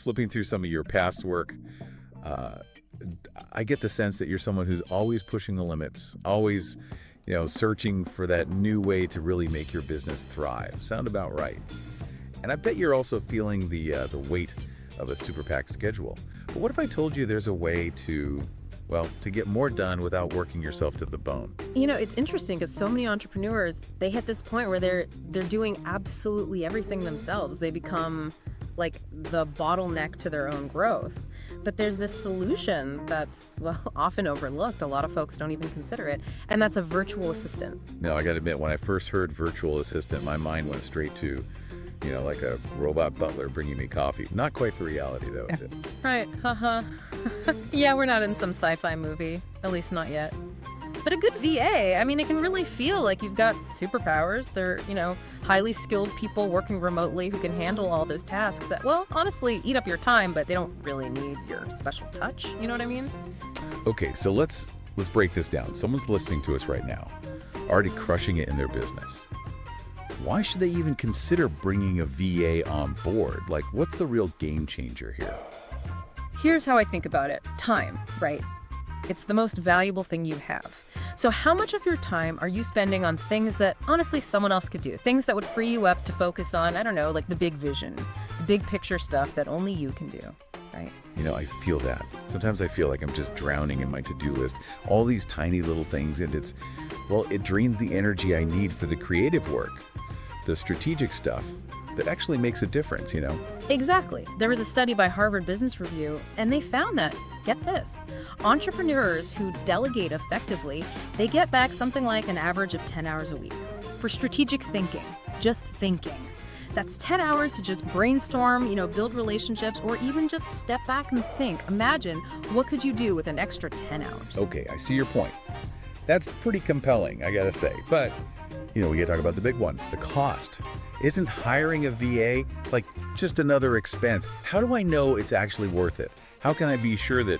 flipping through some of your past work, I get the sense that you're someone who's always pushing the limits, always, searching for that new way to really make your business thrive. Sound about right. And I bet you're also feeling the weight of a super packed schedule. But what if I told you there's a way to get more done without working yourself to the bone? It's interesting because so many entrepreneurs, they hit this point where they're doing absolutely everything themselves. They become like the bottleneck to their own growth. But there's this solution that's, often overlooked. A lot of folks don't even consider it, and that's a virtual assistant. No, I got to admit, when I first heard virtual assistant, my mind went straight to, like a robot butler bringing me coffee. Not quite the reality, though, is it? Right, Yeah, we're not in some sci-fi movie, at least not yet. But a good VA, it can really feel like you've got superpowers. They're, highly skilled people working remotely who can handle all those tasks that, honestly, eat up your time, but they don't really need your special touch. You know what I mean? Okay, so let's break this down. Someone's listening to us right now, already crushing it in their business. Why should they even consider bringing a VA on board? Like, what's the real game changer here? Here's how I think about it. Time, right? It's the most valuable thing you have. So how much of your time are you spending on things that, honestly, someone else could do? Things that would free you up to focus on, like the big vision, the big picture stuff that only you can do, right? I feel that. Sometimes I feel like I'm just drowning in my to-do list. All these tiny little things, and it drains the energy I need for the creative work, the strategic stuff that actually makes a difference, Exactly. There was a study by Harvard Business Review, and they found that, get this, entrepreneurs who delegate effectively, they get back something like an average of 10 hours a week for strategic thinking, just thinking. That's 10 hours to just brainstorm, build relationships, or even just step back and think. Imagine, what could you do with an extra 10 hours? Okay, I see your point. That's pretty compelling, I gotta say. But, we gotta talk about the big one, the cost. Isn't hiring a VA like just another expense? How do I know it's actually worth it? How can I be sure that,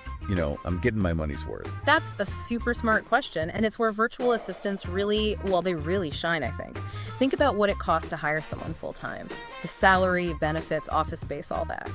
I'm getting my money's worth? That's a super smart question, and it's where virtual assistants really shine, I think. Think about what it costs to hire someone full-time. The salary, benefits, office space, all that.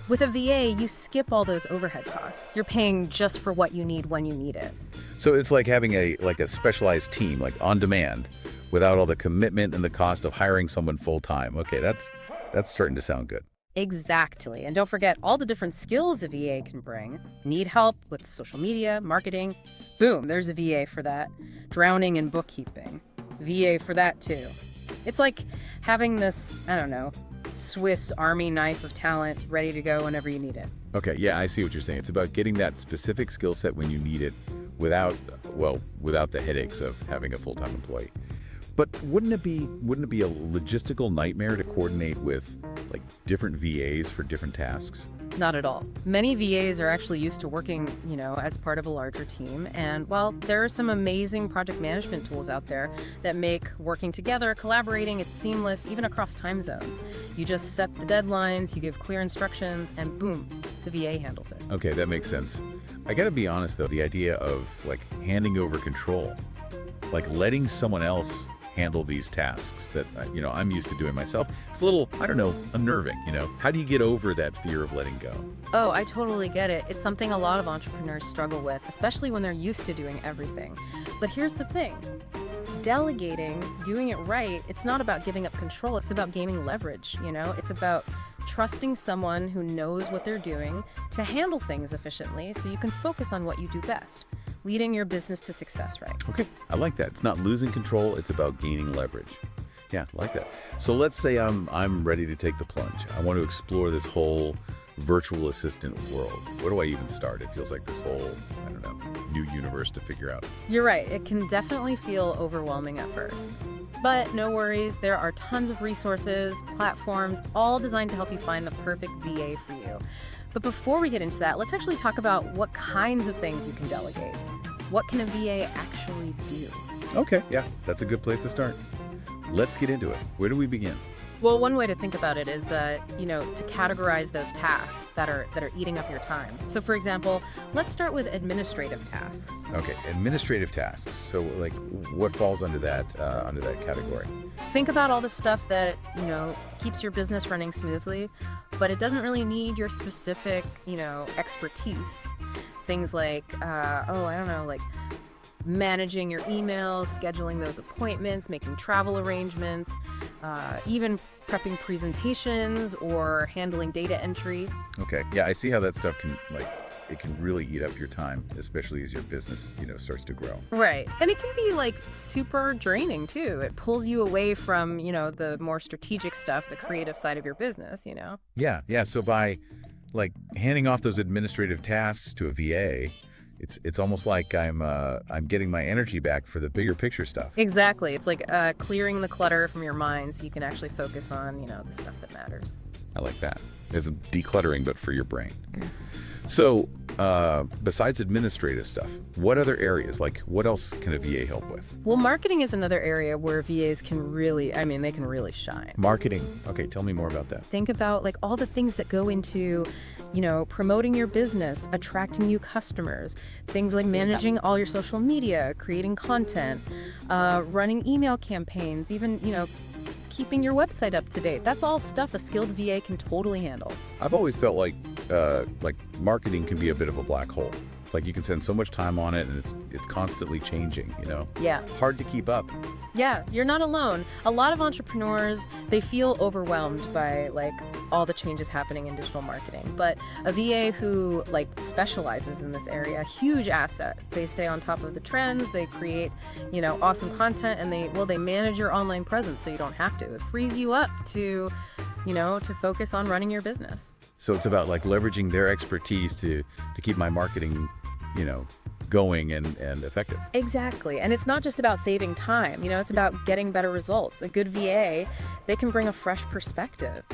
With a VA, you skip all those overhead costs. You're paying just for what you need when you need it. So it's like having a specialized team, like on demand, without all the commitment and the cost of hiring someone full-time. Okay, that's starting to sound good. Exactly. And don't forget all the different skills a VA can bring. Need help with social media, marketing? Boom, there's a VA for that. Drowning in bookkeeping? VA for that too. It's like having this, Swiss Army knife of talent ready to go whenever you need it. Okay, yeah, I see what you're saying. It's about getting that specific skill set when you need it without the headaches of having a full-time employee. But wouldn't it be a logistical nightmare to coordinate with different VAs for different tasks? Not at all. Many VAs are actually used to working, as part of a larger team. And while there are some amazing project management tools out there that make working together, collaborating, it's seamless, even across time zones. You just set the deadlines, you give clear instructions, and boom, the VA handles it. Okay, that makes sense. I gotta be honest though, the idea of handing over control, letting someone else handle these tasks that, I'm used to doing myself. It's a little, unnerving, How do you get over that fear of letting go? Oh, I totally get it. It's something a lot of entrepreneurs struggle with, especially when they're used to doing everything. But here's the thing. Delegating, doing it right, it's not about giving up control. It's about gaining leverage, It's about trusting someone who knows what they're doing to handle things efficiently so you can focus on what you do best. Leading your business to success, right? Okay, I like that. It's not losing control, it's about gaining leverage. Yeah, I like that. So let's say I'm ready to take the plunge. I want to explore this whole virtual assistant world. Where do I even start? It feels like this whole, new universe to figure out. You're right. It can definitely feel overwhelming at first. But no worries, there are tons of resources, platforms, all designed to help you find the perfect VA for you. But before we get into that, let's actually talk about what kinds of things you can delegate. What can a VA actually do? Okay, yeah, that's a good place to start. Let's get into it. Where do we begin? Well, one way to think about it is, to categorize those tasks that are eating up your time. So, for example, let's start with administrative tasks. Okay, administrative tasks. So, what falls under that category? Think about all the stuff that, keeps your business running smoothly. but it doesn't really need your specific, expertise. Things like, I don't know, like managing your emails, scheduling those appointments, making travel arrangements, even prepping presentations or handling data entry. Okay. Yeah, I see how that stuff can, it can really eat up your time, especially as your business, starts to grow. Right. And it can be super draining too. It pulls you away from, the more strategic stuff, the creative side of your business, Yeah. Yeah. So by handing off those administrative tasks to a VA, it's almost like I'm getting my energy back for the bigger picture stuff. Exactly. It's like clearing the clutter from your mind so you can actually focus on, the stuff that matters. I like that. It's decluttering, but for your brain. So besides administrative stuff, what other areas, what else can a VA help with? Well, marketing is another area where VAs can really, they can really shine. Marketing. Okay, tell me more about that. Think about all the things that go into, promoting your business, attracting new customers, things like managing all your social media, creating content, running email campaigns, even, keeping your website up to date. That's all stuff a skilled VA can totally handle. I've always felt like marketing can be a bit of a black hole. You can spend so much time on it, and it's constantly changing, Yeah. Hard to keep up. Yeah, you're not alone. A lot of entrepreneurs, they feel overwhelmed by all the changes happening in digital marketing. But a VA who specializes in this area, huge asset. They stay on top of the trends, they create, awesome content, and they manage your online presence so you don't have to. It frees you up to focus on running your business. So it's about leveraging their expertise to keep my marketing, going and effective. Exactly. And it's not just about saving time, it's about getting better results. A good VA, they can bring a fresh perspective,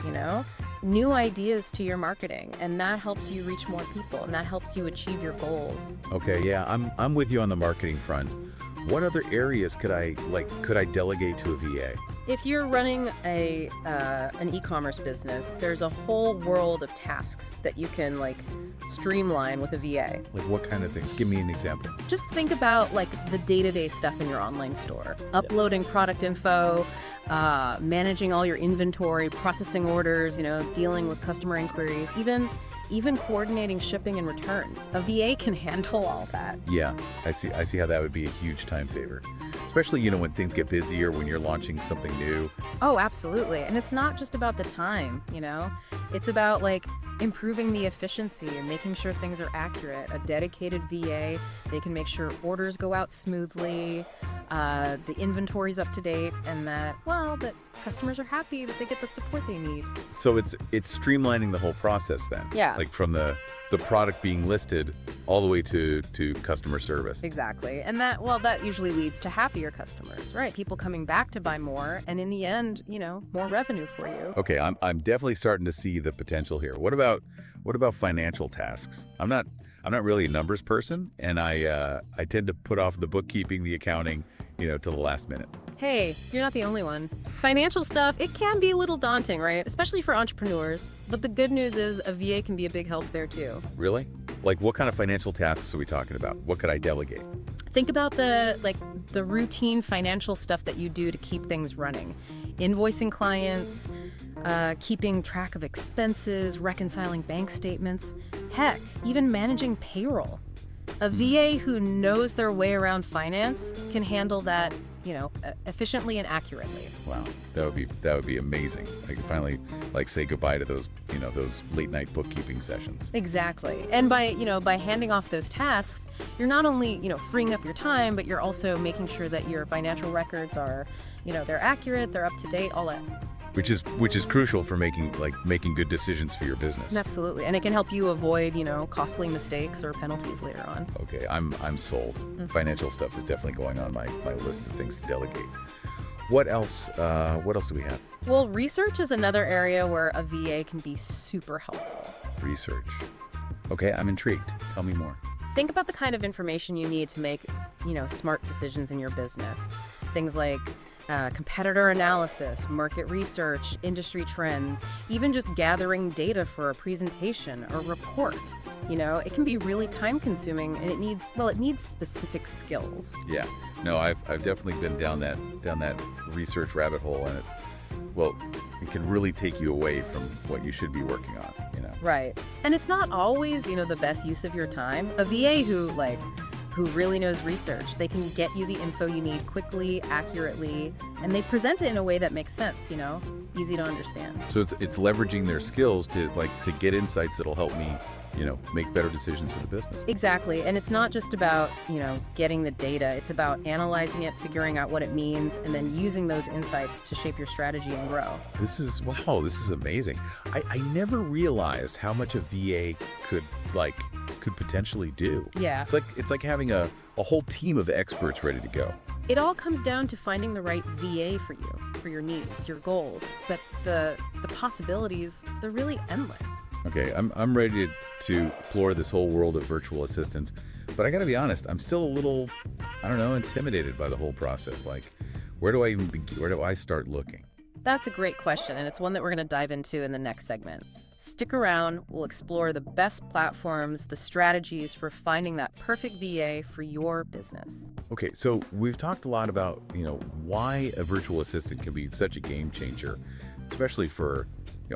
new ideas to your marketing, and that helps you reach more people, and that helps you achieve your goals. Okay, yeah, I'm with you on the marketing front. What other areas could I delegate to a VA? If you're running an e-commerce business, there's a whole world of tasks that you can streamline with a VA. What kind of things? Give me an example. Just think about the day-to-day stuff in your online store. Uploading product info, managing all your inventory, processing orders, dealing with customer inquiries, even coordinating shipping and returns. A VA can handle all that. Yeah, I see how that would be a huge time saver. Especially, when things get busy or when you're launching something new. Oh, absolutely. And it's not just about the time, It's about improving the efficiency and making sure things are accurate. A dedicated VA, they can make sure orders go out smoothly, the inventory's up to date, and that customers are happy that they get the support they need. So it's streamlining the whole process then. Yeah. From the product being listed all the way to customer service. Exactly. And that usually leads to happier customers, right? People coming back to buy more, and in the end, more revenue for you. Okay, I'm definitely starting to see the potential here. What about financial tasks? I'm not really a numbers person, and I tend to put off the bookkeeping, the accounting, till the last minute. Hey, you're not the only one. Financial stuff, it can be a little daunting, right? Especially for entrepreneurs. But the good news is a VA can be a big help there too. Really? What kind of financial tasks are we talking about? What could I delegate? Think about the routine financial stuff that you do to keep things running. Invoicing clients, keeping track of expenses, reconciling bank statements, heck, even managing payroll. A VA who knows their way around finance can handle that, efficiently and accurately. Wow, that would be amazing. I could finally say goodbye to those, those late night bookkeeping sessions. Exactly. And by handing off those tasks, you're not only, freeing up your time, but you're also making sure that your financial records are, they're accurate, they're up to date, all that. Which is crucial for making good decisions for your business. Absolutely. And it can help you avoid, costly mistakes or penalties later on. Okay, I'm sold. Mm-hmm. Financial stuff is definitely going on my list of things to delegate. What else do we have? Well, research is another area where a VA can be super helpful. Research. Okay, I'm intrigued. Tell me more. Think about the kind of information you need to make, smart decisions in your business. Things like competitor analysis, market research, industry trends, even just gathering data for a presentation or report. It can be really time consuming, and it needs specific skills. Yeah. No, I've definitely been down that research rabbit hole, and well, it can really take you away from what you should be working on, you know? Right. And it's not always, the best use of your time. A VA who really knows research, they can get you the info you need quickly, accurately, and they present it in a way that makes sense, easy to understand. So it's leveraging their skills to get insights that'll help me, make better decisions for the business. Exactly. And it's not just about, getting the data. It's about analyzing it, figuring out what it means, and then using those insights to shape your strategy and grow. This is amazing. I never realized how much a VA could potentially do. Yeah. It's like having a whole team of experts ready to go. It all comes down to finding the right VA for you, for your needs, your goals. But the possibilities, they're really endless. Okay, I'm ready to explore this whole world of virtual assistants, but I gotta be honest, I'm still a little, intimidated by the whole process. Like, where do I even begin? Where do I start looking? That's a great question, and it's one that we're going to dive into in the next segment. Stick around. We'll explore the best platforms, the strategies for finding that perfect VA for your business. Okay, so we've talked a lot about, why a virtual assistant can be such a game changer, especially for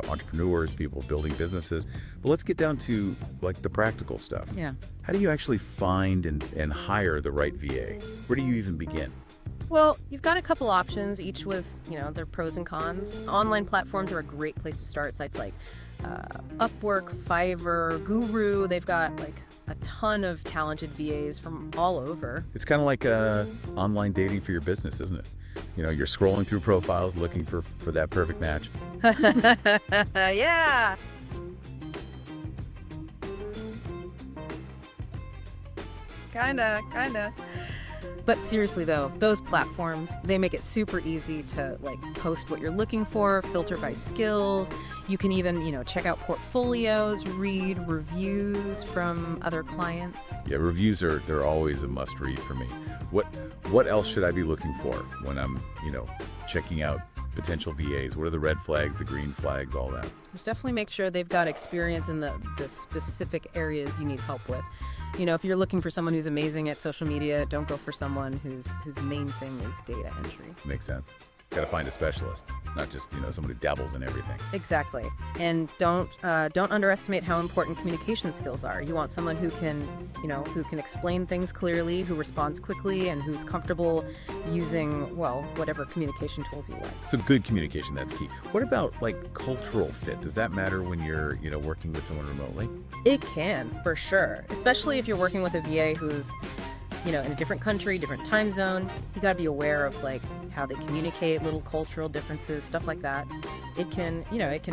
entrepreneurs, people building businesses. But let's get down to the practical stuff. Yeah. How do you actually find and hire the right VA? Where do you even begin? Well, you've got a couple options, each with, their pros and cons. Online platforms are a great place to start. Sites like Upwork, Fiverr, Guru, they've got a ton of talented VAs from all over. It's kind of like online dating for your business, isn't it? You're scrolling through profiles looking for that perfect match. Yeah. Kinda. But seriously though, those platforms, they make it super easy to post what you're looking for, filter by skills. You can even, check out portfolios, read reviews from other clients. Yeah, reviews they're always a must read for me. What else should I be looking for when I'm, checking out potential VAs? What are the red flags, the green flags, all that? Just definitely make sure they've got experience in the specific areas you need help with. If you're looking for someone who's amazing at social media, don't go for someone whose main thing is data entry. Makes sense. Got to find a specialist, not just someone who dabbles in everything. Exactly. And don't underestimate how important communication skills are. You want someone who can explain things clearly, who responds quickly, and who's comfortable using whatever communication tools you like. So good communication, that's key. What about cultural fit? Does that matter when you're working with someone remotely? It can, for sure. Especially if you're working with a VA who's in a different country, different time zone. You got to be aware of how they communicate, little cultural differences, stuff like that. It can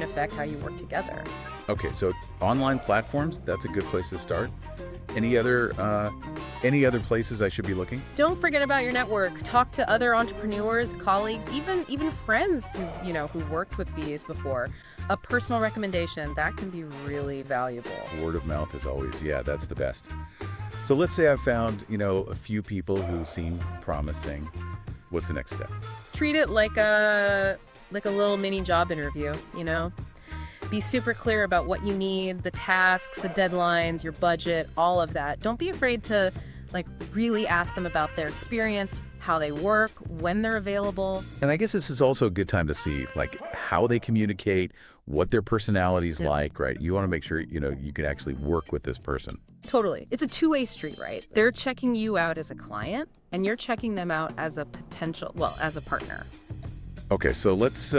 affect how you work together. Okay, so online platforms, that's a good place to start. Any other places I should be looking? Don't forget about your network. Talk to other entrepreneurs, colleagues, even friends who worked with VAs before. A personal recommendation, that can be really valuable. Word of mouth is always, that's the best. So let's say I've found, a few people who seem promising. What's the next step? Treat it like a little mini job interview, Be super clear about what you need, the tasks, the deadlines, your budget, all of that. Don't be afraid to really ask them about their experience, how they work, when they're available. And I guess this is also a good time to see how they communicate, what their personality's like, right? You want to make sure, you can actually work with this person. Totally. It's a two-way street, right? They're checking you out as a client and you're checking them out as a as a partner. Okay, so let's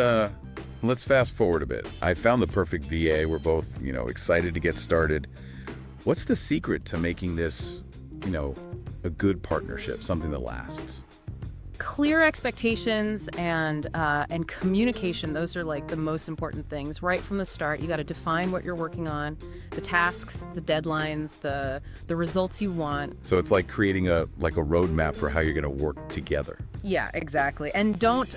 fast forward a bit. I found the perfect VA. We're both, excited to get started. What's the secret to making this, a good partnership, something that lasts? Clear expectations and communication, those are the most important things right from the start. You got to define what you're working on, the tasks, the deadlines, the results you want. So it's like creating a roadmap for how you're going to work together. Yeah, exactly. And don't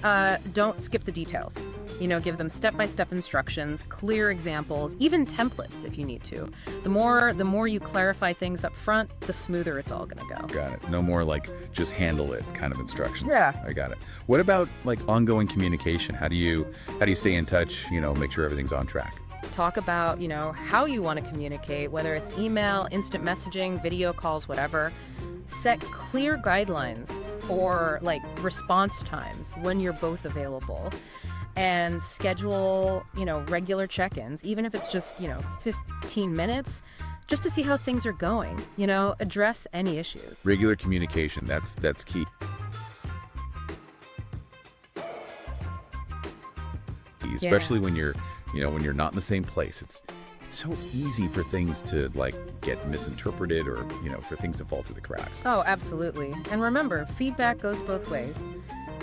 skip the details. Give them step-by-step instructions, clear examples, even templates if you need to. The more you clarify things up front, the smoother it's all going to go. Got it. No more just handle it kind of instructions. Yeah. I got it. What about ongoing communication? How do you stay in touch, make sure everything's on track? Talk about, how you want to communicate, whether it's email, instant messaging, video calls, whatever. Set clear guidelines for response times when you're both available. and schedule, regular check-ins, even if it's just, 15 minutes, just to see how things are going, address any issues. Regular communication, that's key. Especially when you're not in the same place. It's so easy for things to get misinterpreted or, for things to fall through the cracks. Oh, absolutely. And remember, feedback goes both ways.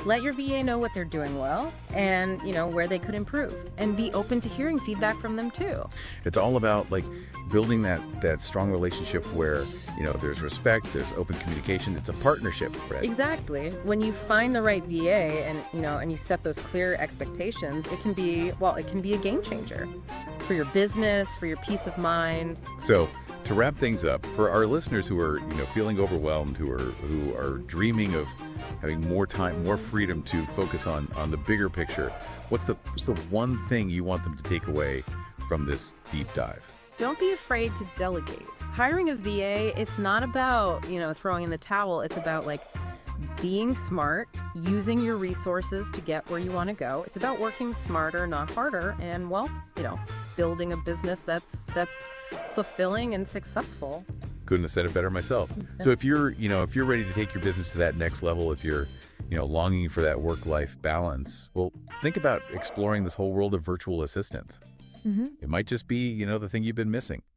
Let your VA know what they're doing well and, where they could improve, and be open to hearing feedback from them too. It's all about building that strong relationship where, there's respect, there's open communication. It's a partnership, right? Exactly. When you find the right VA and you set those clear expectations, it can be a game changer for your business, for your peace of mind. So, to wrap things up, for our listeners who are, feeling overwhelmed, who are dreaming of having more time, more freedom to focus on the bigger picture, what's the one thing you want them to take away from this deep dive? Don't be afraid to delegate. Hiring a VA, it's not about, throwing in the towel. It's about being smart, using your resources to get where you want to go. It's about working smarter, not harder, and building a business that's fulfilling and successful. Couldn't have said it better myself. So if you're ready to take your business to that next level, if you're, longing for that work-life balance, well, think about exploring this whole world of virtual assistants. Mm-hmm. It might just be, the thing you've been missing.